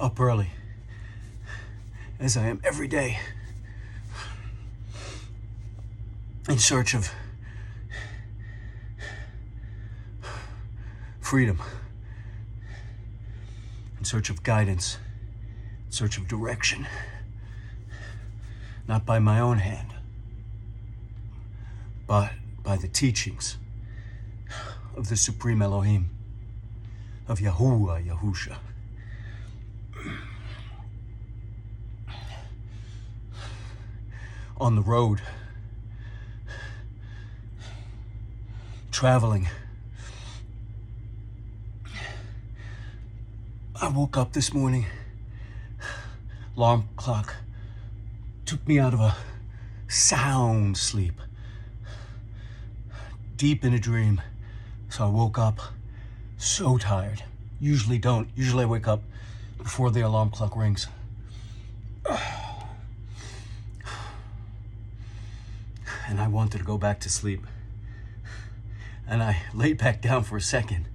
up early, as I am every day, in search of freedom, in search of guidance, in search of direction, not by my own hand, but by the teachings of the Supreme Elohim, of Yahuwah, Yahusha. On the road, traveling, I woke up this morning. Alarm clock took me out of a sound sleep, deep in a dream. So I woke up so tired. Usually don't. Usually I wake up before the alarm clock rings. And I wanted to go back to sleep. And I laid back down for a second.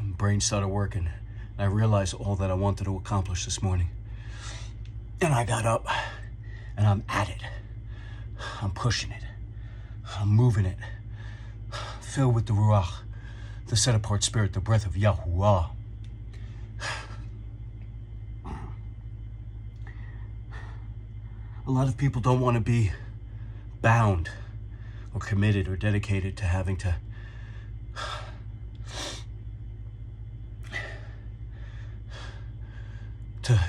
Brain started working. And I realized all that I wanted to accomplish this morning. And I got up and I'm at it. I'm pushing it. I'm moving it. Filled with the Ruach, the set-apart spirit, the breath of Yahuwah. A lot of people don't want to be bound or committed or dedicated to having to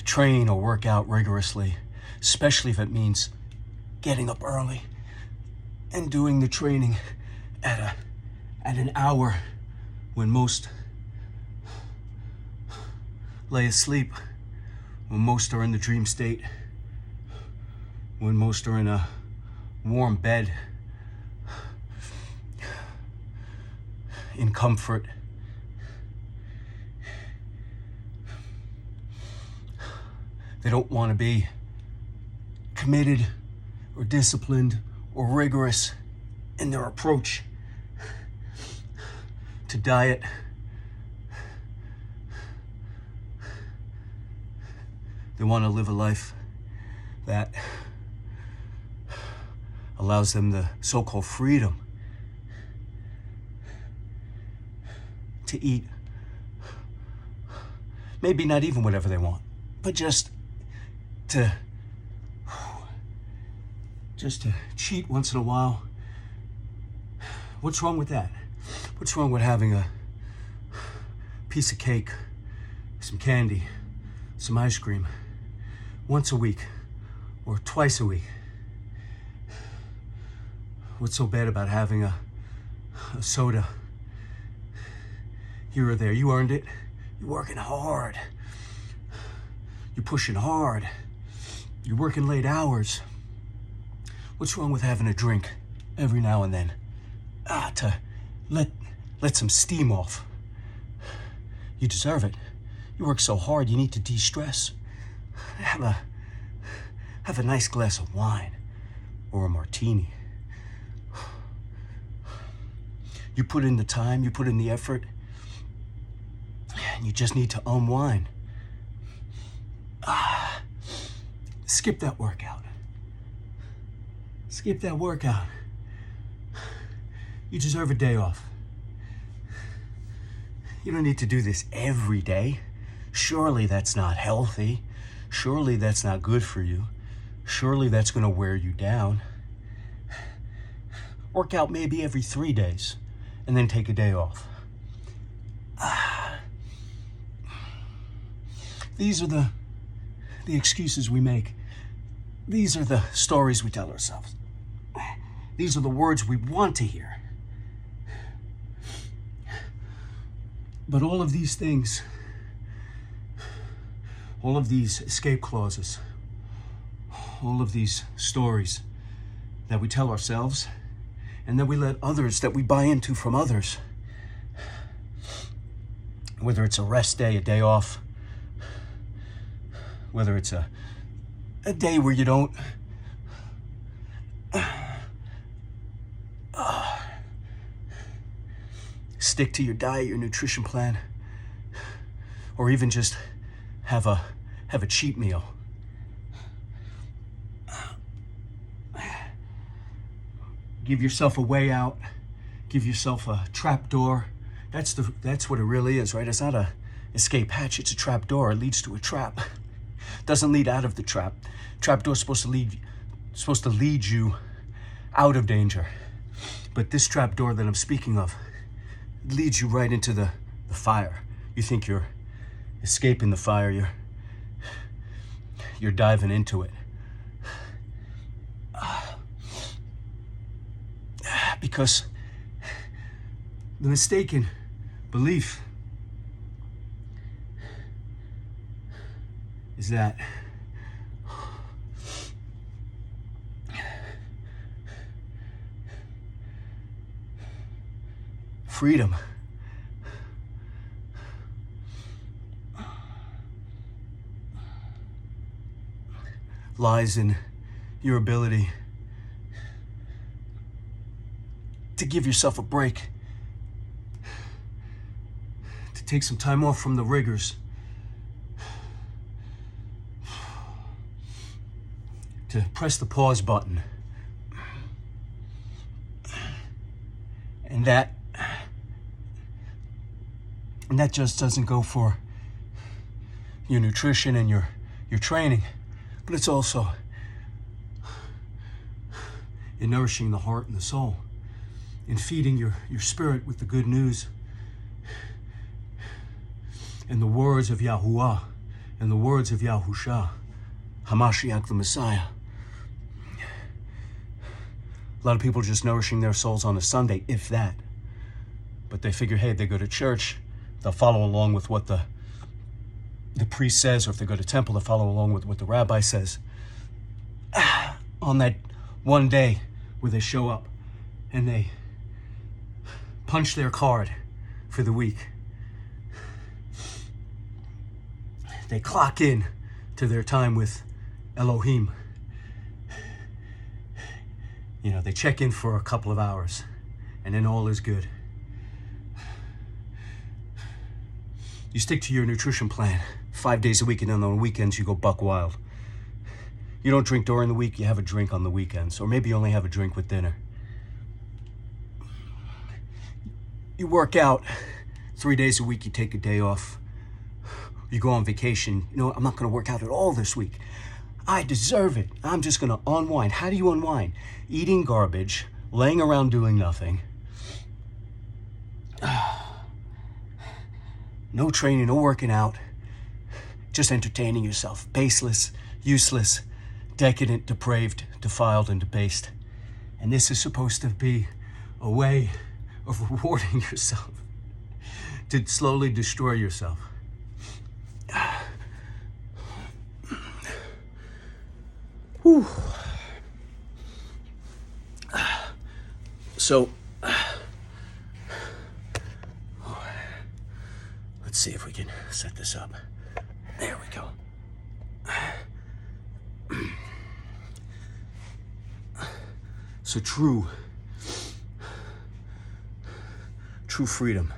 train or work out rigorously, especially if it means getting up early and doing the training at an hour when most lay asleep, when most are in the dream state, when most are in a warm bed, in comfort. They don't want to be committed or disciplined or rigorous in their approach to diet. They want to live a life that allows them the so-called freedom to eat. Maybe not even whatever they want, but just to cheat once in a while. What's wrong with that? What's wrong with having a piece of cake, some candy, some ice cream once a week or twice a week? What's so bad about having a soda here or there? You earned it. You're working hard. You're pushing hard. You're working late hours. What's wrong with having a drink every now and then? To let some steam off. You deserve it. You work so hard, you need to de-stress. Have a nice glass of wine or a martini. You put in the time, you put in the effort, and you just need to unwind. Skip that workout. Skip that workout. You deserve a day off. You don't need to do this every day. Surely that's not healthy. Surely that's not good for you. Surely that's going to wear you down. Work out maybe every 3 days and then take a day off. These are the excuses we make. These are the stories we tell ourselves. These are the words we want to hear. But all of these things, all of these escape clauses, all of these stories that we tell ourselves and that we let others, that we buy into from others, whether it's a rest day, a day off, whether it's a day where you don't stick to your diet, your nutrition plan, or even just have a cheat meal. Give yourself a way out. Give yourself a trap door. That's what it really is, right? It's not a escape hatch, it's a trap door. It leads to a trap. Doesn't lead out of the trap. Trap door's supposed to lead you out of danger. But this trap door that I'm speaking of leads you right into the fire. You think you're escaping the fire, you're diving into it. Because the mistaken belief is that freedom lies in your ability to give yourself a break, to take some time off from the rigors, to press the pause button. And that just doesn't go for your nutrition and your training, but it's also in nourishing the heart and the soul, in feeding your spirit with the good news and the words of Yahuwah and the words of Yahusha, Hamashiach the Messiah. A lot of people are just nourishing their souls on a Sunday, if that. But they figure, hey, if they go to church, they'll follow along with what the priest says, or if they go to temple, they'll follow along with what the rabbi says. On that one day where they show up and they punch their card for the week, they clock in to their time with Elohim. You know, they check in for a couple of hours and then all is good. You stick to your nutrition plan 5 days a week, and then on the weekends you go buck wild. You don't drink during the week, you have a drink on the weekends, or maybe you only have a drink with dinner. You work out 3 days a week, you take a day off. You go on vacation. You know, I'm not going to work out at all this week. I deserve it. I'm just going to unwind. How do you unwind? Eating garbage, laying around doing nothing. No training, no working out. Just entertaining yourself. Baseless, useless, decadent, depraved, defiled, and debased. And this is supposed to be a way of rewarding yourself, to slowly destroy yourself. Whew. So, let's see if we can set this up. There we go. So true freedom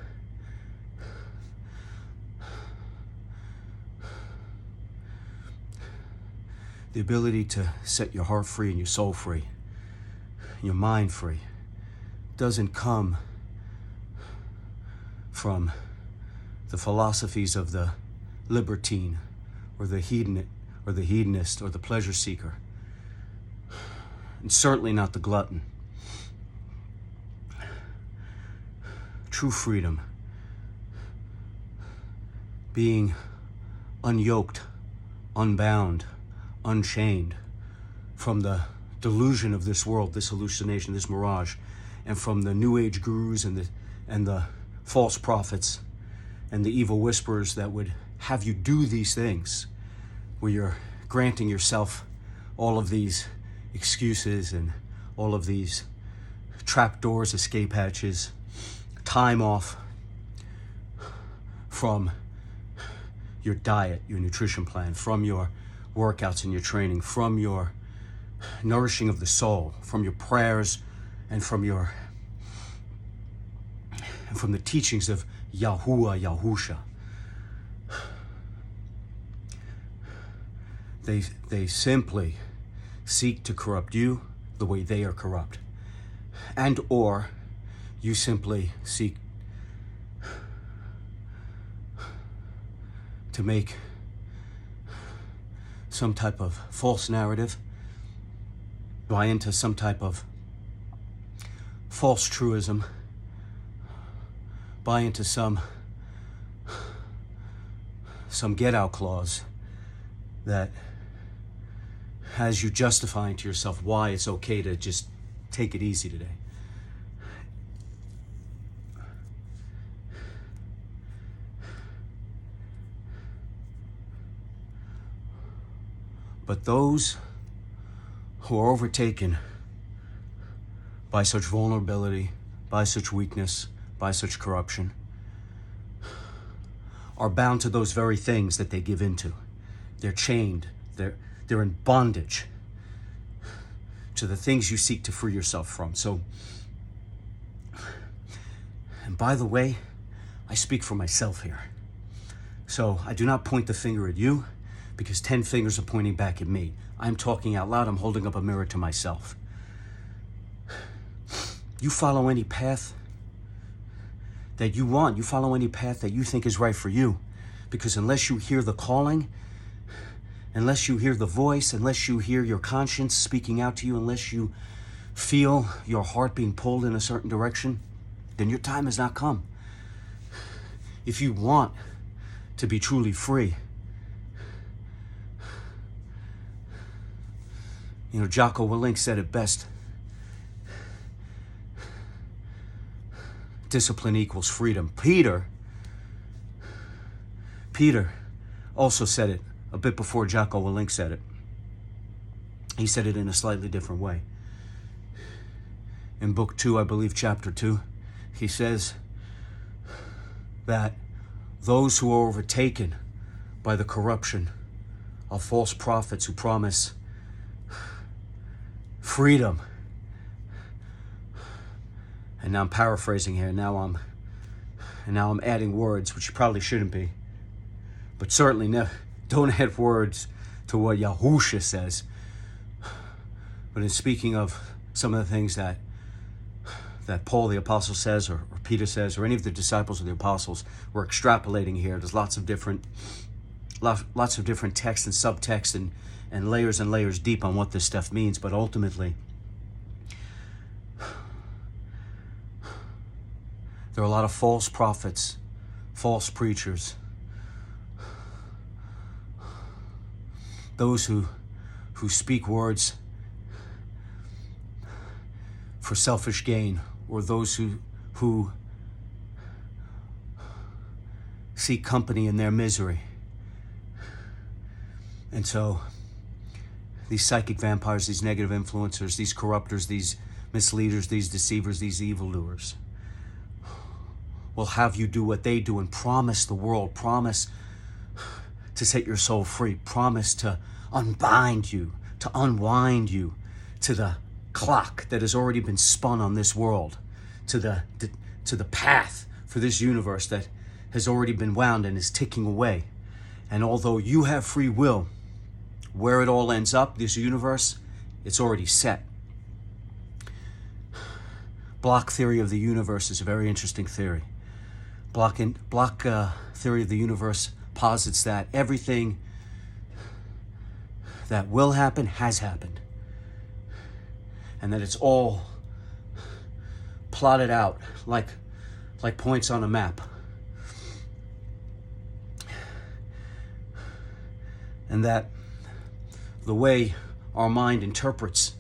the ability to set your heart free and your soul free, your mind free, doesn't come from the philosophies of the libertine or the hedonist or the pleasure seeker, and certainly not the glutton. True freedom, being unyoked, unbound, unchained from the delusion of this world, this hallucination, this mirage, and from the New Age gurus and the false prophets and the evil whisperers that would have you do these things, where you're granting yourself all of these excuses and all of these trapdoors, escape hatches, time off from your diet, your nutrition plan, from your workouts and your training, from your nourishing of the soul, from your prayers, and from the teachings of Yahuwah, Yahusha. They simply seek to corrupt you the way they are corrupt. And or you simply seek to make some type of false narrative, buy into some type of false truism, buy into some get-out clause that has you justifying to yourself why it's okay to just take it easy today. But those who are overtaken by such vulnerability, by such weakness, by such corruption, are bound to those very things that they give into. They're chained. They're in bondage to the things you seek to free yourself from. So, and by the way, I speak for myself here. So I do not point the finger at you, because 10 fingers are pointing back at me. I'm talking out loud. I'm holding up a mirror to myself. You follow any path that you want. You follow any path that you think is right for you. Because unless you hear the calling, unless you hear the voice, unless you hear your conscience speaking out to you, unless you feel your heart being pulled in a certain direction, then your time has not come. If you want to be truly free, you know, Jocko Willink said it best. Discipline equals freedom. Peter also said it a bit before Jocko Willink said it. He said it in a slightly different way. In book 2, I believe chapter 2, he says that those who are overtaken by the corruption of false prophets who promise freedom. And now I'm paraphrasing here. Now I'm adding words, which you probably shouldn't be. But certainly don't add words to what Yahusha says. But in speaking of some of the things that Paul the Apostle says, or Peter says, or any of the disciples of the apostles, we're extrapolating here. There's lots of different texts and subtext and layers deep on what this stuff means. But ultimately, there are a lot of false prophets, false preachers, those who speak words for selfish gain, or those who seek company in their misery. And so these psychic vampires, these negative influencers, these corruptors, these misleaders, these deceivers, these evildoers will have you do what they do and promise the world, promise to set your soul free, promise to unbind you, to unwind you to the clock that has already been spun on this world, to the path for this universe that has already been wound and is ticking away. And although you have free will, where it all ends up, this universe, it's already set. Block theory of the universe is a very interesting theory. Block theory of the universe posits that everything that will happen has happened, and that it's all plotted out like points on a map. And that the way our mind interprets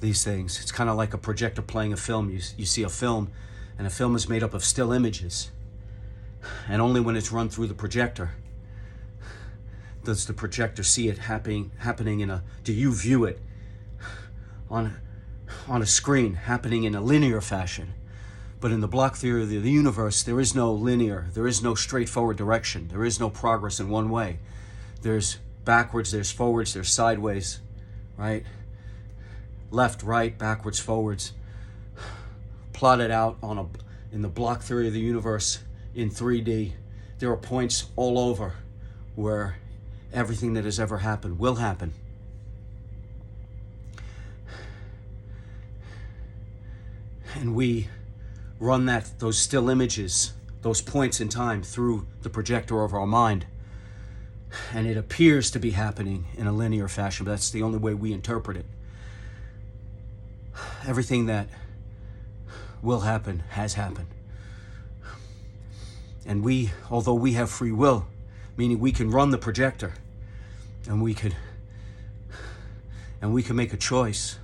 these things, it's kind of like a projector playing a film. You see a film, and a film is made up of still images. And only when it's run through the projector does the projector see it happening do you view it on a screen happening in a linear fashion. But in the block theory of the universe, there is no linear, there is no straightforward direction, there is no progress in one way. There's backwards, there's forwards, there's sideways, right? Left, right, backwards, forwards. Plotted out in the block theory of the universe in 3D. There are points all over where Everything that has ever happened will happen. And we run those still images, those points in time through the projector of our mind. And it appears to be happening in a linear fashion, but that's the only way we interpret it. Everything that will happen has happened. And we, although we have free will, meaning we can run the projector, and we can make a choice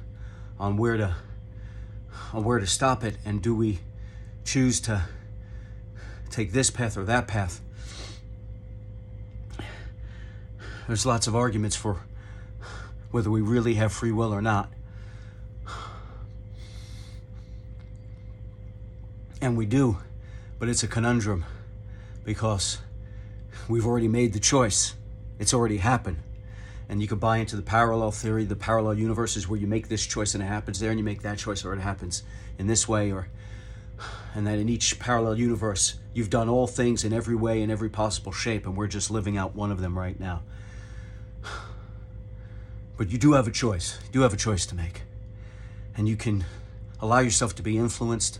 on where to stop it, and do we choose to take this path or that path. There's lots of arguments for whether we really have free will or not. And we do, but it's a conundrum because we've already made the choice. It's already happened. And you could buy into the parallel theory, the parallel universes where you make this choice and it happens there, and you make that choice or it happens in this way, and that in each parallel universe, you've done all things in every way, in every possible shape, and we're just living out one of them right now. But you do have a choice. You do have a choice to make. And you can allow yourself to be influenced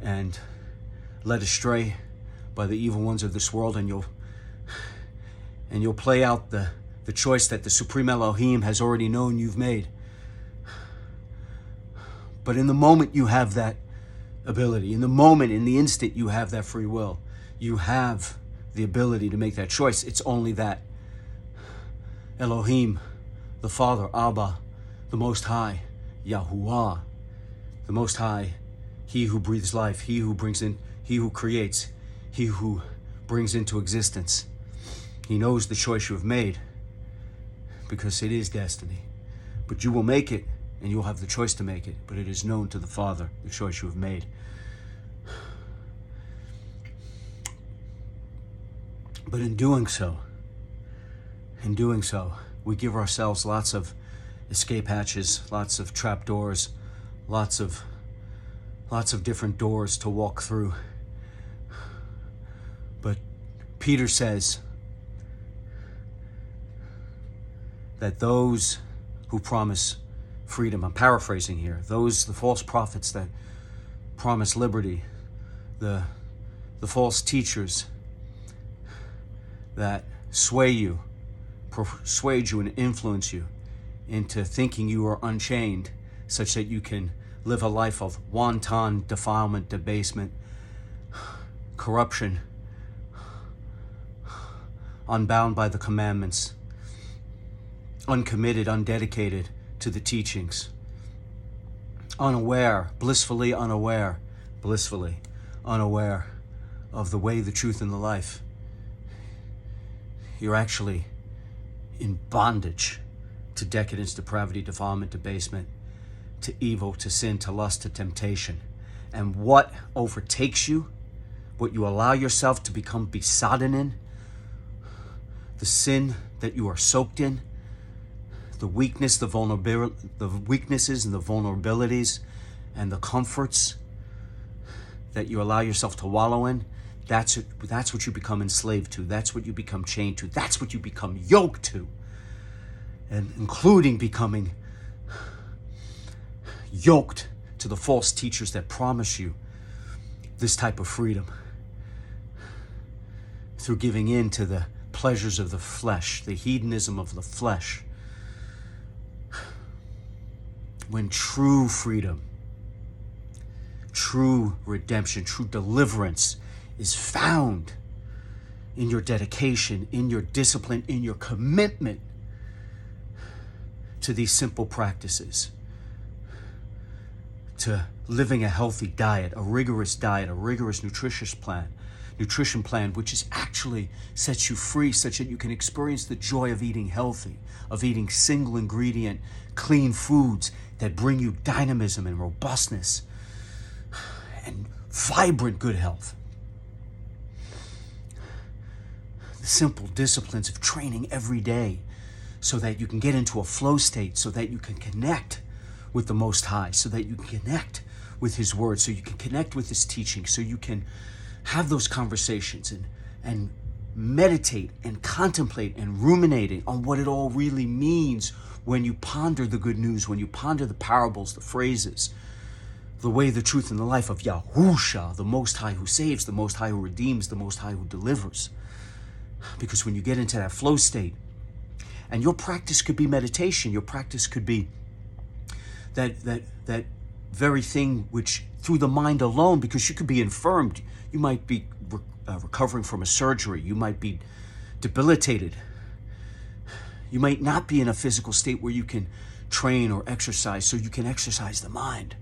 and led astray by the evil ones of this world, and you'll play out the choice that the Supreme Elohim has already known you've made. But in the moment you have that ability, in the instant you have that free will, you have the ability to make that choice. It's only that Elohim, the Father, Abba, the Most High, Yahuwah, the Most High, He who breathes life, He who creates, He who brings into existence. He knows the choice you have made because it is destiny. But you will make it, and you'll have the choice to make it. But it is known to the Father, the choice you have made. But in doing so, we give ourselves lots of escape hatches, lots of trap doors, lots of different doors to walk through. But Peter says that those who promise freedom, I'm paraphrasing here, the false prophets that promise liberty, the false teachers that persuade you and influence you into thinking you are unchained, such that you can live a life of wanton defilement, debasement, corruption, unbound by the commandments, uncommitted, undedicated to the teachings, blissfully unaware of the way, the truth, and the life. You're actually in bondage to decadence, depravity, defilement, debasement, to evil, to sin, to lust, to temptation. And what overtakes you, what you allow yourself to become besotted in, the sin that you are soaked in, the weaknesses and the vulnerabilities and the comforts that you allow yourself to wallow in, that's what you become enslaved to. That's what you become chained to. That's what you become yoked to. And including becoming yoked to the false teachers that promise you this type of freedom through giving in to the pleasures of the flesh, the hedonism of the flesh. When true freedom, true redemption, true deliverance is found in your dedication, in your discipline, in your commitment to these simple practices, to living a healthy diet, a rigorous nutrition plan, which is actually sets you free such that you can experience the joy of eating healthy, of eating single ingredient, clean foods that bring you dynamism and robustness and vibrant good health. The simple disciplines of training every day so that you can get into a flow state, so that you can connect with the Most High, so that you can connect with His Word, so you can connect with His teaching, so you can have those conversations and meditate and contemplate and ruminating on what it all really means when you ponder the good news, when you ponder the parables, the phrases, the way, the truth, and the life of Yahusha, the Most High who saves, the Most High who redeems, the Most High who delivers. Because when you get into that flow state, and your practice could be meditation, your practice could be that very thing which through the mind alone, because you could be infirmed, you might be recovering from a surgery, you might be debilitated, you might not be in a physical state where you can train or exercise, so you can exercise the mind.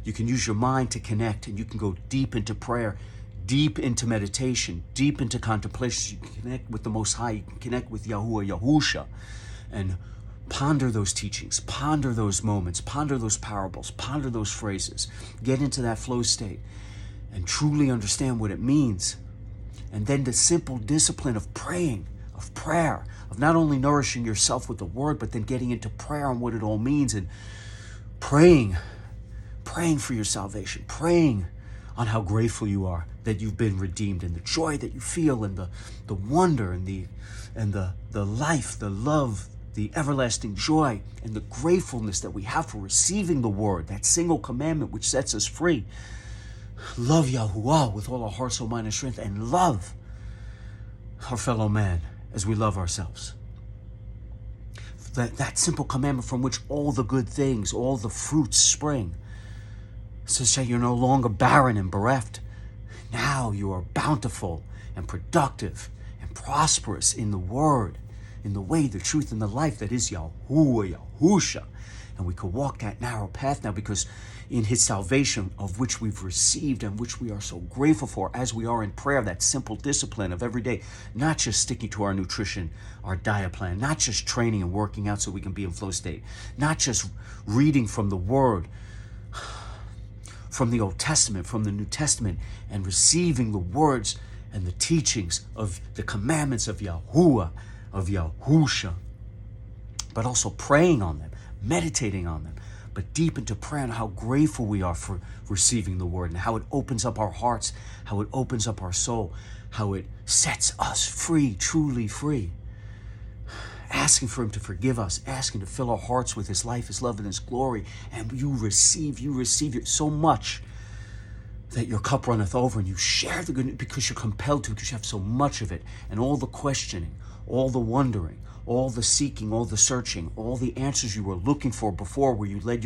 You can use your mind to connect, and you can go deep into prayer, deep into meditation, deep into contemplation. You can connect with the Most High, you can connect with Yahuwah, Yahusha, and ponder those teachings, ponder those moments, ponder those parables, ponder those phrases. Get into that flow state and truly understand what it means. And then the simple discipline of praying, of prayer, of not only nourishing yourself with the word, but then getting into prayer on what it all means, and praying for your salvation, praying on how grateful you are that you've been redeemed, and the joy that you feel, and the wonder, and the life, the love, the everlasting joy, and the gratefulness that we have for receiving the word, that single commandment which sets us free. Love Yahuwah with all our heart, soul, mind, and strength, and love our fellow man as we love ourselves. That simple commandment from which all the good things, all the fruits spring. So say you're no longer barren and bereft. Now you are bountiful and productive and prosperous in the word, in the way, the truth, and the life that is Yahuwah, Yahusha. And we could walk that narrow path now, because in his salvation, of which we've received and which we are so grateful for, as we are in prayer, that simple discipline of every day, not just sticking to our nutrition, our diet plan, not just training and working out so we can be in flow state, not just reading from the word, from the Old Testament, from the New Testament, and receiving the words and the teachings of the commandments of Yahuwah, of Yahusha, but also praying on them, meditating on them, but deep into prayer, and how grateful we are for receiving the word, and how it opens up our hearts, how it opens up our soul, how it sets us free, truly free. Asking for him to forgive us, asking to fill our hearts with his life, his love, and his glory. And you receive it so much that your cup runneth over, and you share the good news because you're compelled to, because you have so much of it. And all the questioning, all the wondering, all the seeking, all the searching, all the answers you were looking for before, where you led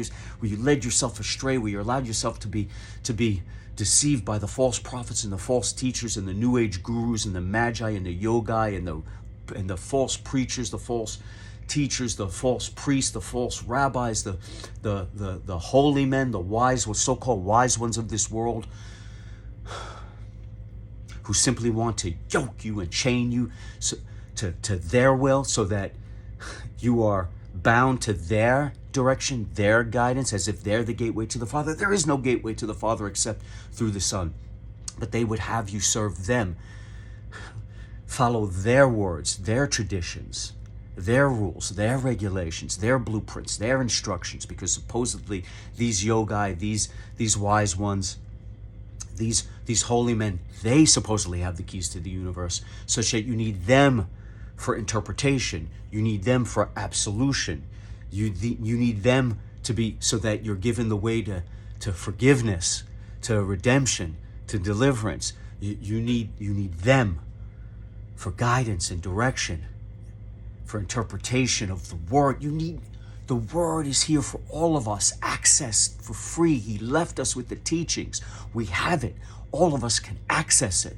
yourself astray, where you allowed yourself to be deceived by the false prophets and the false teachers and the new age gurus and the magi and the yogai and the false preachers, the false teachers, the false priests, the false rabbis, the holy men, the wise, so-called wise ones of this world, who simply want to yoke you and chain you to their will, so that you are bound to their direction, their guidance, as if they're the gateway to the Father. There is no gateway to the Father except through the Son. But they would have you serve them, follow their words, their traditions, their rules, their regulations, their blueprints, their instructions, because supposedly these yogai, these wise ones, these holy men, they supposedly have the keys to the universe, such that you need them for interpretation, you need them for absolution, you need them to be, so that you're given the way to forgiveness, to redemption, to deliverance. You need them for guidance and direction, for interpretation of the word. The word is here for all of us, access for free. He left us with the teachings. We have it. All of us can access it.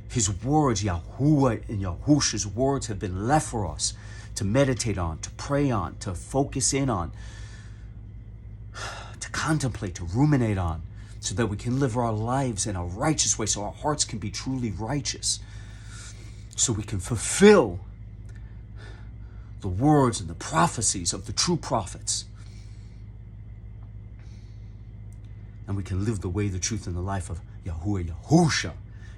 His words, Yahuwah and Yahusha's words, have been left for us to meditate on, to pray on, to focus in on, to contemplate, to ruminate on, so that we can live our lives in a righteous way, so our hearts can be truly righteous, so we can fulfill the words and the prophecies of the true prophets. And we can live the way, the truth, and the life of Yahuwah, Yahusha.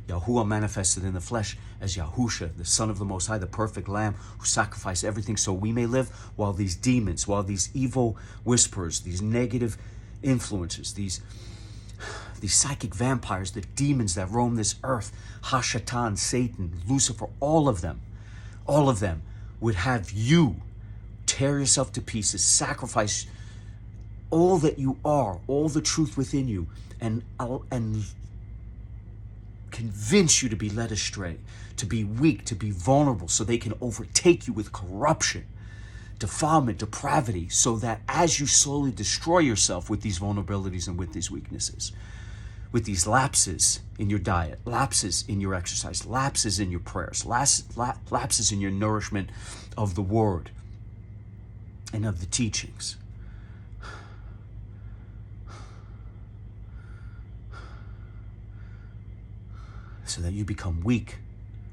Yahuwah manifested in the flesh as Yahusha, the Son of the Most High, the perfect Lamb who sacrificed everything so we may live, while these demons, while these evil whisperers, these negative influences, these these psychic vampires, the demons that roam this earth, Hashatan, Satan, Lucifer, all of them would have you tear yourself to pieces, sacrifice all that you are, all the truth within you, and convince you to be led astray, to be weak, to be vulnerable, so they can overtake you with corruption, defilement, depravity, so that as you slowly destroy yourself with these vulnerabilities and with these weaknesses, with these lapses in your diet, lapses in your exercise, lapses in your prayers, lapses in your nourishment of the word and of the teachings, so that you become weak,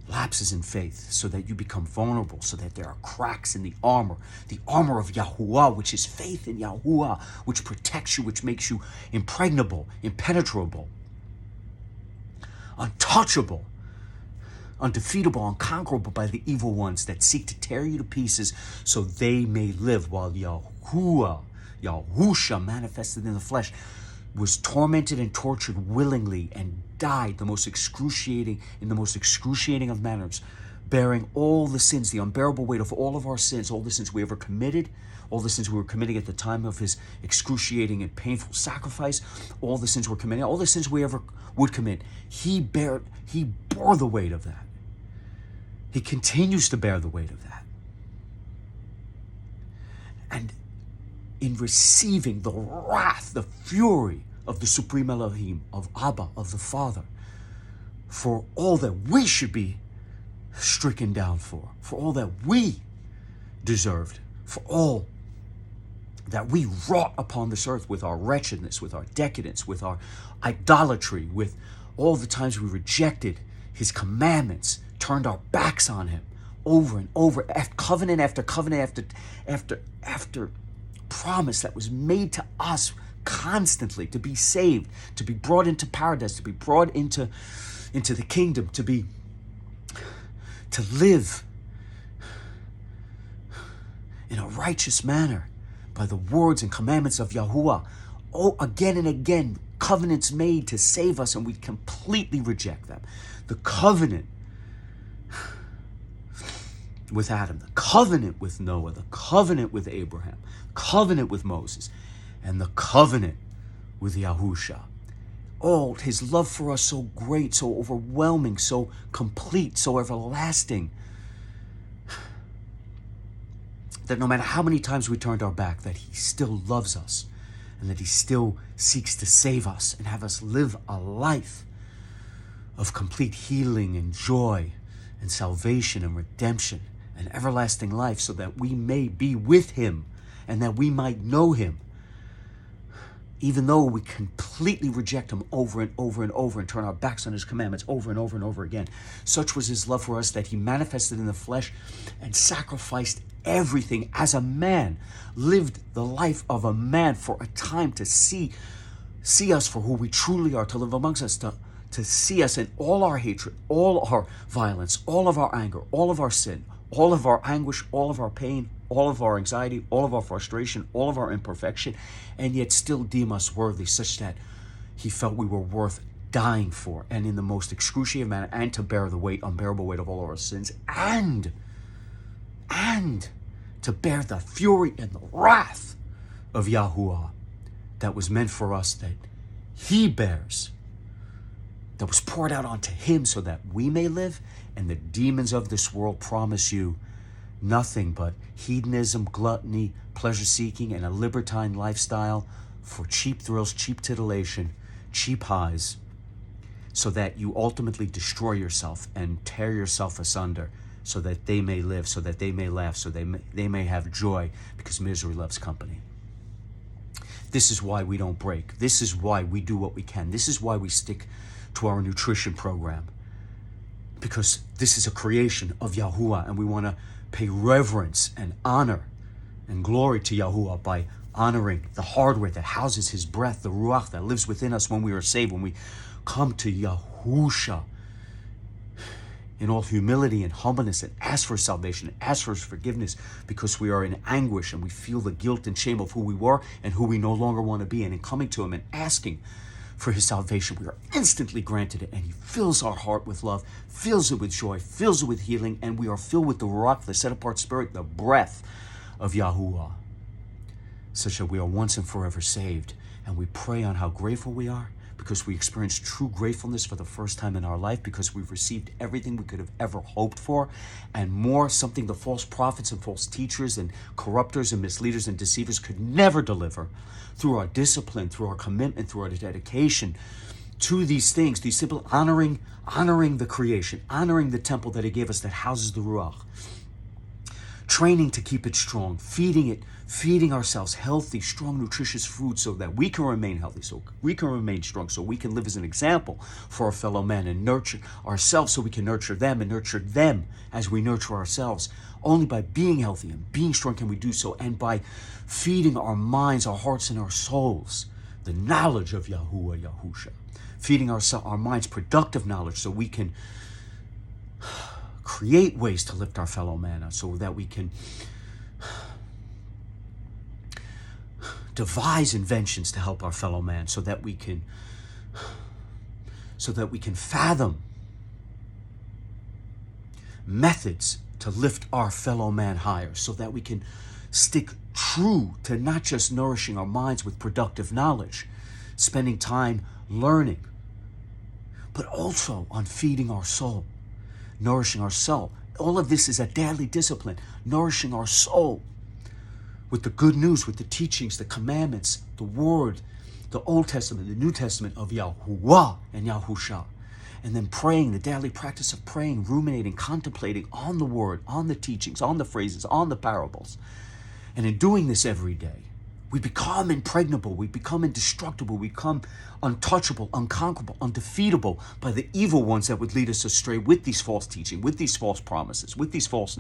lapses in faith, so that you become vulnerable, so that there are cracks in the armor of Yahuwah, which is faith in Yahuwah, which protects you, which makes you impregnable, impenetrable, untouchable, undefeatable, unconquerable by the evil ones that seek to tear you to pieces so they may live, while Yahusha manifested in the flesh, was tormented and tortured willingly and died in the most excruciating of manners, bearing all the sins, the unbearable weight of all of our sins, all the sins we ever committed, all the sins we were committing at the time of his excruciating and painful sacrifice, all the sins we're committing, all the sins we ever would commit. He bore the weight of that. He continues to bear the weight of that. And in receiving the wrath, the fury of the Supreme Elohim, of Abba, of the Father, for all that we should be stricken down for all that we deserved, for all that we wrought upon this earth with our wretchedness, with our decadence, with our idolatry, with all the times we rejected his commandments, turned our backs on him over and over, after covenant after covenant, after promise that was made to us constantly, to be saved, to be brought into paradise, to be brought into the kingdom, to live in a righteous manner by the words and commandments of Yahuwah. Oh, again and again, covenants made to save us, and we completely reject them. The covenant with Adam, the covenant with Noah, the covenant with Abraham, covenant with Moses, and the covenant with Yahusha. Oh, his love for us so great, so overwhelming, so complete, so everlasting, that no matter how many times we turned our back, that he still loves us, and that he still seeks to save us and have us live a life of complete healing and joy and salvation and redemption and everlasting life, so that we may be with him and that we might know him, even though we completely reject him over and over and over and turn our backs on his commandments over and over and over again. Such was his love for us that he manifested in the flesh and sacrificed everything as a man, lived the life of a man for a time, to see us for who we truly are, to live amongst us, to see us in all our hatred, all our violence, all of our anger, all of our sin, all of our anguish, all of our pain, all of our anxiety, all of our frustration, all of our imperfection, and yet still deem us worthy, such that he felt we were worth dying for, and in the most excruciating manner, and to bear the weight, unbearable weight of all our sins, and to bear the fury and the wrath of Yahuwah that was meant for us, that he bears, that was poured out onto him so that we may live. And the demons of this world promise you nothing but hedonism, gluttony, pleasure-seeking, and a libertine lifestyle for cheap thrills, cheap titillation, cheap highs, so that you ultimately destroy yourself and tear yourself asunder, so that they may live, so that they may laugh, so they may have joy, because misery loves company. This is why we don't break. This is why we do what we can. This is why we stick to our nutrition program, because this is a creation of Yahuwah, and we want to pay reverence and honor and glory to Yahuwah by honoring the hardware that houses his breath, the Ruach that lives within us when we are saved, when we come to Yahusha in all humility and humbleness and ask for salvation, and ask for his forgiveness, because we are in anguish and we feel the guilt and shame of who we were and who we no longer want to be. And in coming to him and asking for his salvation, we are instantly granted it, and he fills our heart with love, fills it with joy, fills it with healing, and we are filled with the Ruach, the set-apart spirit, the breath of Yahuwah, such that we are once and forever saved. And we pray on how grateful we are, because we experience true gratefulness for the first time in our life, because we've received everything we could have ever hoped for, and more, something the false prophets and false teachers and corruptors and misleaders and deceivers could never deliver, through our discipline, through our commitment, through our dedication to these things, these simple honoring the creation, honoring the temple that he gave us that houses the Ruach, training to keep it strong, feeding ourselves healthy, strong, nutritious food so that we can remain healthy, so we can remain strong, so we can live as an example for our fellow men and nurture ourselves so we can nurture them and nurture them as we nurture ourselves. Only by being healthy and being strong can we do so, and by feeding our minds, our hearts, and our souls the knowledge of Yahuwah, Yahusha. Feeding our minds productive knowledge so we can create ways to lift our fellow man up, so that we can devise inventions to help our fellow man, so that we can fathom methods to lift our fellow man higher, so that we can stick true to not just nourishing our minds with productive knowledge, spending time learning, but also on feeding our soul, nourishing our soul. All of this is a daily discipline, nourishing our soul with the good news, with the teachings, the commandments, the word, the Old Testament, the New Testament of Yahuwah and Yahusha. And then praying, the daily practice of praying, ruminating, contemplating on the word, on the teachings, on the phrases, on the parables. And in doing this every day, we become impregnable, we become indestructible, we become untouchable, unconquerable, undefeatable by the evil ones that would lead us astray with these false teaching, with these false promises, with these false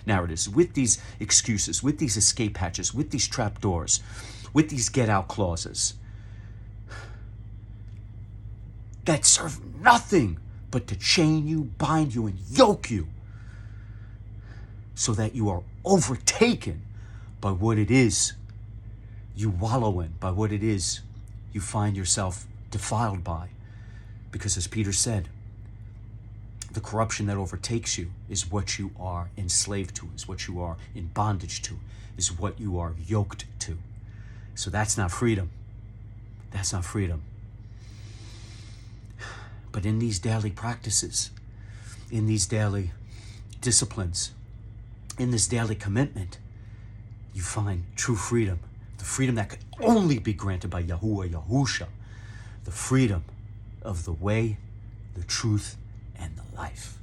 narratives, with these excuses, with these escape hatches, with these trap doors, with these get-out clauses that serve nothing but to chain you, bind you, and yoke you, so that you are overtaken by what it is you wallow in, by what it is you find yourself defiled by. Because as Peter said, the corruption that overtakes you is what you are enslaved to, is what you are in bondage to, is what you are yoked to. So that's not freedom. That's not freedom. But in these daily practices, in these daily disciplines, in this daily commitment, you find true freedom. The freedom that could only be granted by Yahuwah, Yahusha. The freedom of the way, the truth, and the life.